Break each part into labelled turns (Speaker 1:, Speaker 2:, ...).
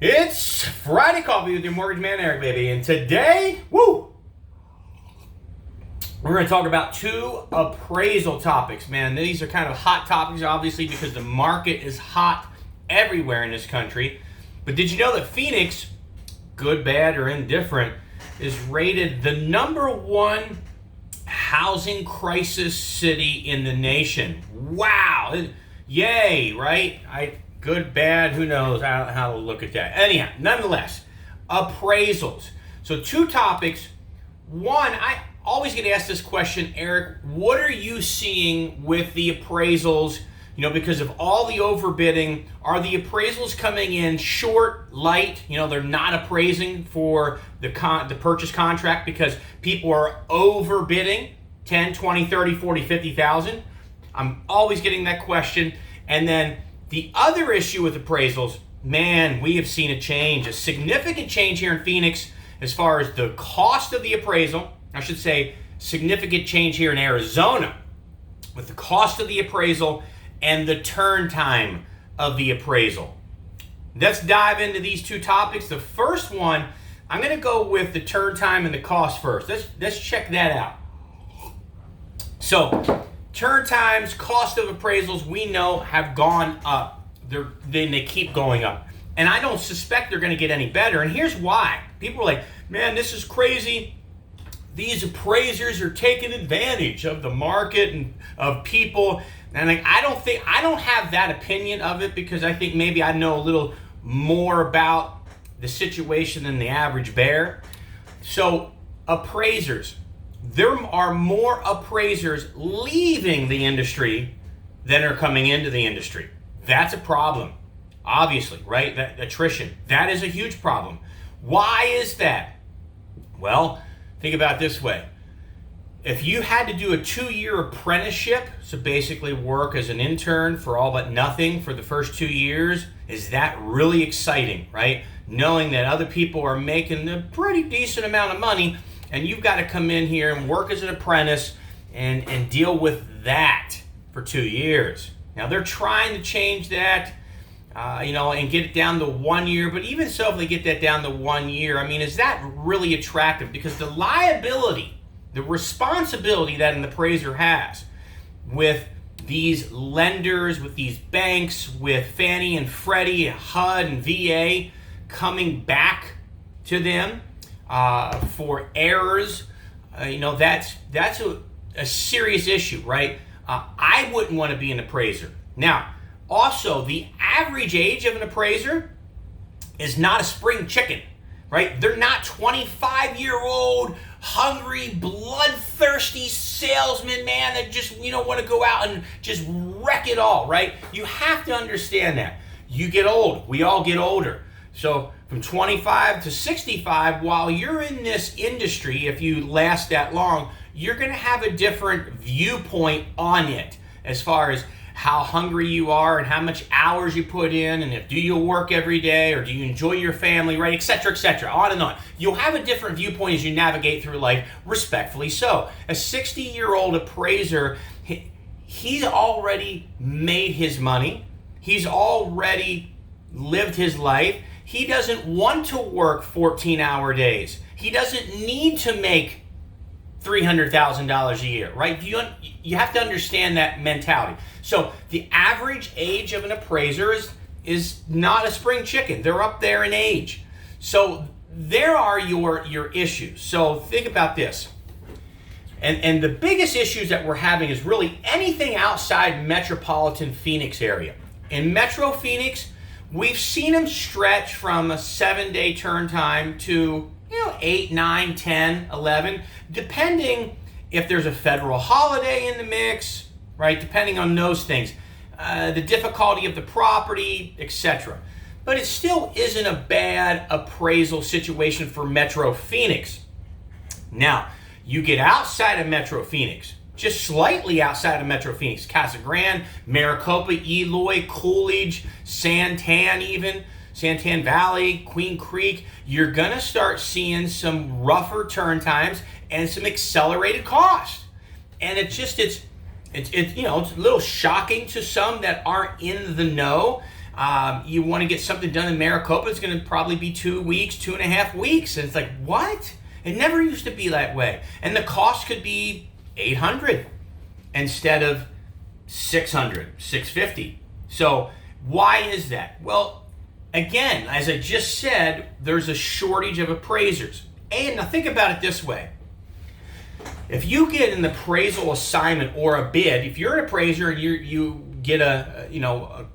Speaker 1: It's Friday Coffee with your mortgage man, Eric, baby. And today, we're going to talk about two appraisal topics, man. These are kind of hot topics, obviously, because the market is hot everywhere in this country. But did you know that Phoenix, good, bad, or indifferent, is rated the #1 housing crisis city in the nation? Wow. Yay, right? Good, bad, who knows how to look at that. Anyhow, nonetheless, appraisals. So two topics. One, I always get asked this question, Eric, what are you seeing with the appraisals? Because of all the overbidding, are the appraisals coming in short, light? They're not appraising for the purchase contract because people are overbidding 10, 20, 30, 40, 50,000. I'm always getting that question. And then the other issue with appraisals, man, we have seen a significant change here in Phoenix as far as the cost of the appraisal. I should say significant change here in Arizona with the cost of the appraisal and the turn time of the appraisal. Let's dive into these two topics. The first one, I'm going to go with the turn time and the cost first. Let's check that out. So, turn times, cost of appraisals, we know have gone up. They keep going up. And I don't suspect they're going to get any better. And here's why. People are like, man, this is crazy. These appraisers are taking advantage of the market and of people. And I don't have that opinion of it because I think maybe I know a little more about the situation than the average bear. So appraisers, there are more appraisers leaving the industry than are coming into the industry. That's a problem, obviously, right? That attrition, that is a huge problem. Why is that? Well, think about it this way. If you had to do a 2-year apprenticeship, so basically work as an intern for all but nothing for the first 2 years, is that really exciting, right? Knowing that other people are making a pretty decent amount of money and you've got to come in here and work as an apprentice and deal with that for 2 years. Now they're trying to change that, and get it down to 1 year. But even so, if they get that down to 1 year, is that really attractive? Because the liability, the responsibility that an appraiser has with these lenders, with these banks, with Fannie and Freddie, HUD and VA coming back to them for errors, that's a serious issue, right? I wouldn't want to be an appraiser. Now, also, the average age of an appraiser is not a spring chicken, right? They're not 25-year-old, hungry, bloodthirsty salesmen, man, that just, want to go out and just wreck it all, right? You have to understand that. You get old. We all get older. So from 25 to 65, while you're in this industry, if you last that long, you're going to have a different viewpoint on it as far as how hungry you are and how much hours you put in and do you work every day or do you enjoy your family, right, et cetera, on and on. You'll have a different viewpoint as you navigate through life, respectfully so. A 60-year-old appraiser, he's already made his money. He's already lived his life. He doesn't want to work 14-hour days. He doesn't need to make $300,000 a year, right? You have to understand that mentality. So the average age of an appraiser is not a spring chicken. They're up there in age. So there are your issues. So think about this. And the biggest issues that we're having is really anything outside metropolitan Phoenix area. In Metro Phoenix, we've seen them stretch from a 7-day turn time to 8, 9, 10, 11, depending if there's a federal holiday in the mix, right? Depending on those things, the difficulty of the property, etc. But it still isn't a bad appraisal situation for Metro Phoenix. Now, you get outside of Metro Phoenix, just slightly outside of Metro Phoenix, Casa Grande, Maricopa, Eloy, Coolidge, Santan even, Santan Valley, Queen Creek, you're going to start seeing some rougher turn times and some accelerated cost. And it's a little shocking to some that aren't in the know. You want to get something done in Maricopa, it's going to probably be 2 weeks, 2.5 weeks. And it's like, what? It never used to be that way. And the cost could be $800 instead of $600, $650. So why is that? Well, again, as I just said, there's a shortage of appraisers. And now think about it this way. If you get an appraisal assignment or a bid, if you're an appraiser and you get an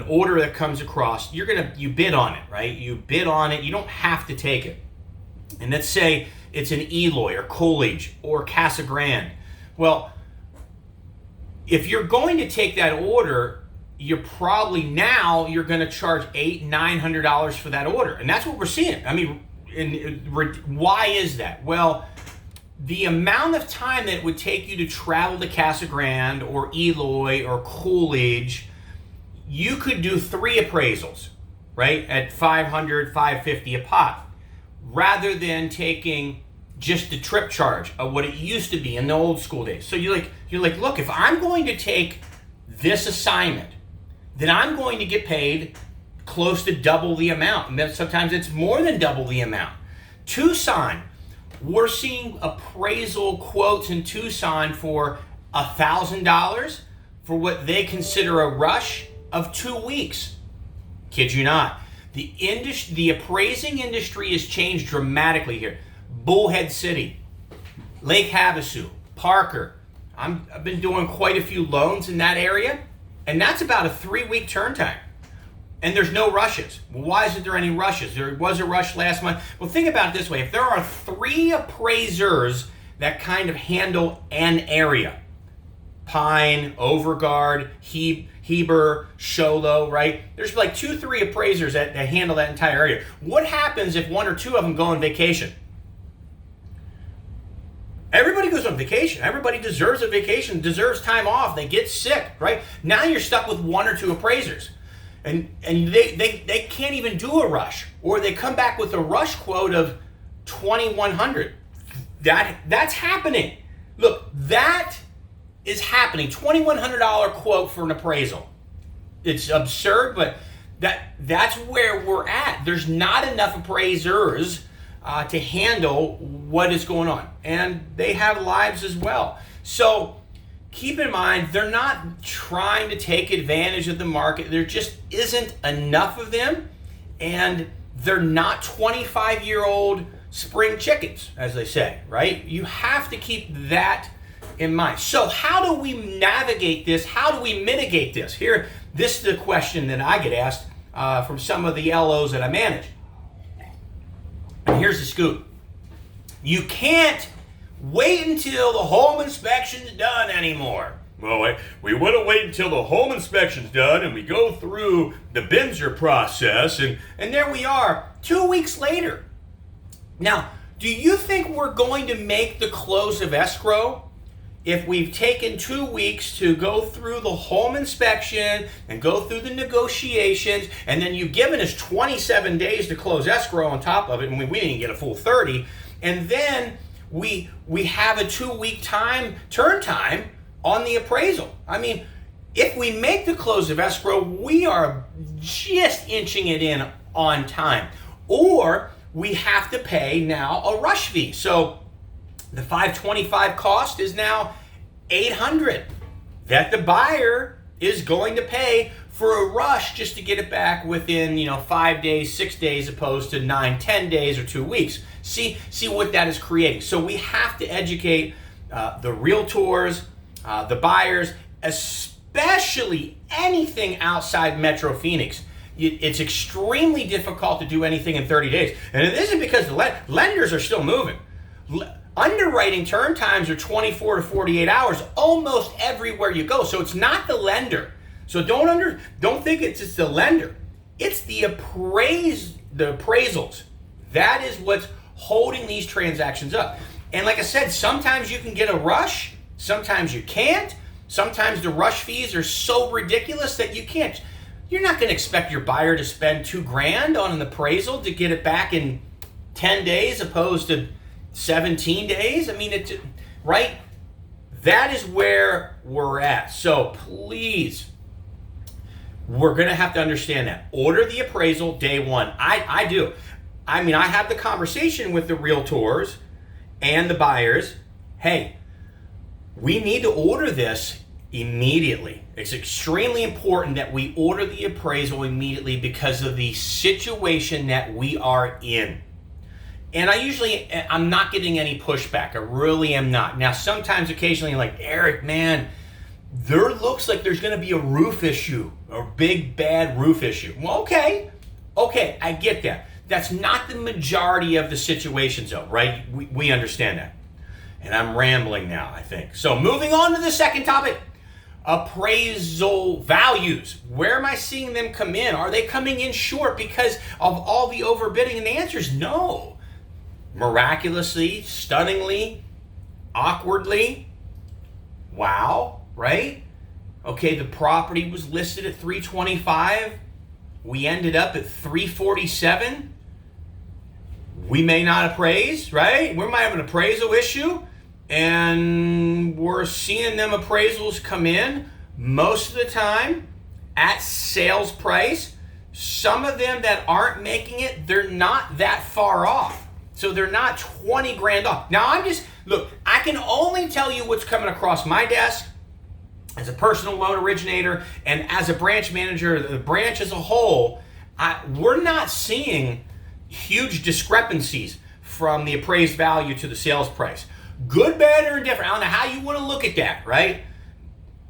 Speaker 1: order that comes across, you bid on it, right? You bid on it. You don't have to take it. And let's say it's an Eloy or Coolidge or Casa Grande. Well, if you're going to take that order, you're going to charge $800-900 for that order, and that's what we're seeing. I mean, why is that? Well, the amount of time that it would take you to travel to Casa Grande or Eloy or Coolidge, you could do 3 appraisals, right, at $500, $550 a pop, rather than taking just the trip charge of what it used to be in the old school days. So you're like, look, if I'm going to take this assignment, then I'm going to get paid close to double the amount. And then sometimes it's more than double the amount. Tucson, we're seeing appraisal quotes in Tucson for $1,000 for what they consider a rush of 2 weeks. Kid you not. The appraising industry has changed dramatically here. Bullhead City, Lake Havasu, Parker. I've been doing quite a few loans in that area, and that's about a 3-week turn time. And there's no rushes. Well, why isn't there any rushes? There was a rush last month. Well, think about it this way. If there are 3 appraisers that kind of handle an area, Pine, Overguard, Heber, Sholo, right? There's like 2-3 appraisers that handle that entire area. What happens if 1 or 2 of them go on vacation? Everybody goes on vacation. Everybody deserves a vacation, deserves time off. They get sick, right? Now you're stuck with 1 or 2 appraisers. And they can't even do a rush. Or they come back with a rush quote of $2,100. That's happening. Look, that is happening. $2,100 quote for an appraisal. It's absurd, but that's where we're at. There's not enough appraisers to handle what is going on. And they have lives as well. So keep in mind, they're not trying to take advantage of the market. There just isn't enough of them. And they're not 25-year-old spring chickens, as they say, right? You have to keep that in mind. So how do we navigate this? How do we mitigate this? This is the question that I get asked from some of the LOs that I manage. And here's the scoop. You can't wait until the home inspection's done anymore. Well, we want to wait until the home inspection's done and we go through the Binzer process and there we are 2 weeks later. Now, do you think we're going to make the close of escrow if we've taken 2 weeks to go through the home inspection and go through the negotiations, and then you've given us 27 days to close escrow on top of it, and we didn't get a full 30, and then we have a 2-week turn time on the appraisal? I mean, if we make the close of escrow, we are just inching it in on time. Or we have to pay now a rush fee. So the $525 cost is now $800 that the buyer is going to pay for a rush just to get it back within 5 days, 6 days, opposed to 9, 10 days or 2 weeks. See what that is creating. So we have to educate the realtors, the buyers, especially anything outside Metro Phoenix. It's extremely difficult to do anything in 30 days. And it isn't because the lenders are still moving. Underwriting turn times are 24 to 48 hours almost everywhere you go. So it's not the lender. So don't think it's just the lender. It's the appraisals. That is what's holding these transactions up. And like I said, sometimes you can get a rush, sometimes you can't. Sometimes the rush fees are so ridiculous that you can't. You're not going to expect your buyer to spend $2,000 on an appraisal to get it back in 10 days opposed to 17 days. I mean, right? That is where we're at. So please, we're going to have to understand that. Order the appraisal day one. I do. I mean, I have the conversation with the realtors and the buyers. Hey, we need to order this immediately. It's extremely important that we order the appraisal immediately because of the situation that we are in. And I'm not getting any pushback. I really am not. Now, sometimes, occasionally, like, Eric, man, there looks like there's going to be a roof issue, a big, bad roof issue. Well, okay, I get that. That's not the majority of the situations, though, right? We understand that. And I'm rambling now, I think. So moving on to the second topic, appraisal values. Where am I seeing them come in? Are they coming in short because of all the overbidding? And the answer is no. Miraculously, stunningly, awkwardly, wow, right? Okay, the property was listed at $325. We ended up at $347. We may not appraise, right? We might have an appraisal issue, and we're seeing them appraisals come in most of the time at sales price. Some of them that aren't making it, they're not that far off. So they're not 20 grand off. Now I can only tell you what's coming across my desk as a personal loan originator and as a branch manager, the branch as a whole. We're not seeing huge discrepancies from the appraised value to the sales price. Good, bad, or indifferent. I don't know how you want to look at that, right?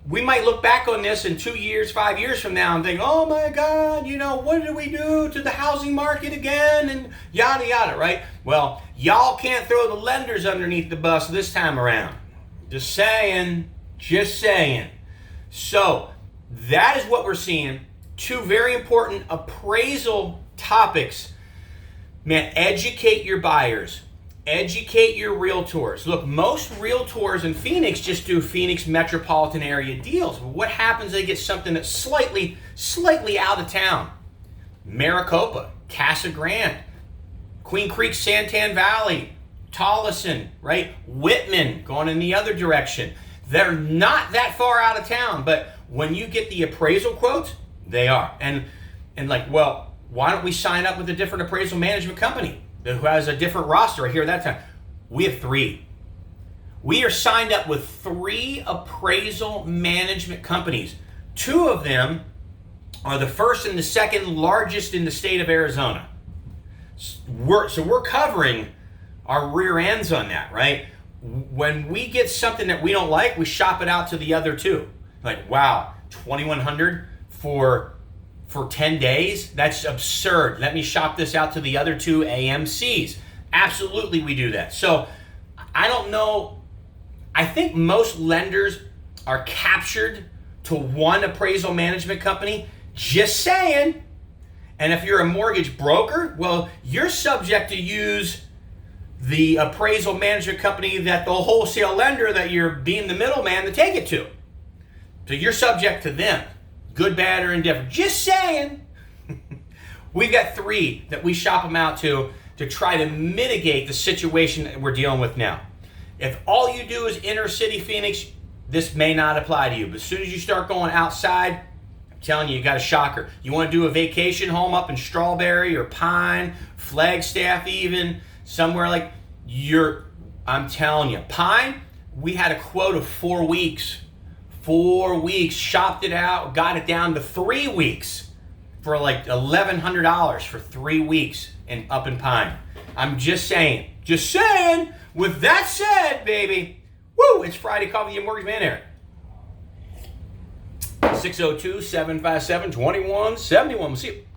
Speaker 1: We might look back on this in 2 years, 5 years from now and think, oh my God, what did we do to the housing market again? And yada, yada, right? Well, y'all can't throw the lenders underneath the bus this time around. Just saying. So that is what we're seeing. Two very important appraisal topics. Man, educate your buyers. Educate your realtors. Look, most realtors in Phoenix just do Phoenix metropolitan area deals. What happens? They get something that's slightly out of town. Maricopa, Casa Grande, Queen Creek, Santan Valley, Tolleson, right? Whitman, going in the other direction. They're not that far out of town, but when you get the appraisal quotes, they are. And well, why don't we sign up with a different appraisal management company who has a different roster here that time? We have 3. We are signed up with 3 appraisal management companies. 2 of them are the first and the second largest in the state of Arizona. So we're covering our rear ends on that, right? When we get something that we don't like, we shop it out to the other 2. Like, wow, $2,100 for 10 days? That's absurd. Let me shop this out to the other 2 AMCs. Absolutely, we do that. So I don't know. I think most lenders are captured to one appraisal management company. Just saying. And if you're a mortgage broker, well, you're subject to use the appraisal management company that the wholesale lender that you're being the middleman to take it to. So you're subject to them. Good, bad, or indifferent. Just saying. We've got 3 that we shop them out to try to mitigate the situation that we're dealing with now. If all you do is inner city Phoenix, this may not apply to you. But as soon as you start going outside, I'm telling you, you got a shocker. You want to do a vacation home up in Strawberry or Pine, Flagstaff even, somewhere like I'm telling you. Pine, we had a quote of 4 weeks. 4 weeks, shopped it out, got it down to 3 weeks for like $1,100 for 3 weeks up in Pine. I'm just saying. With that said, baby, woo, it's Friday Coffee and Mortgage Man Eric. 602-757-2171. We'll see you.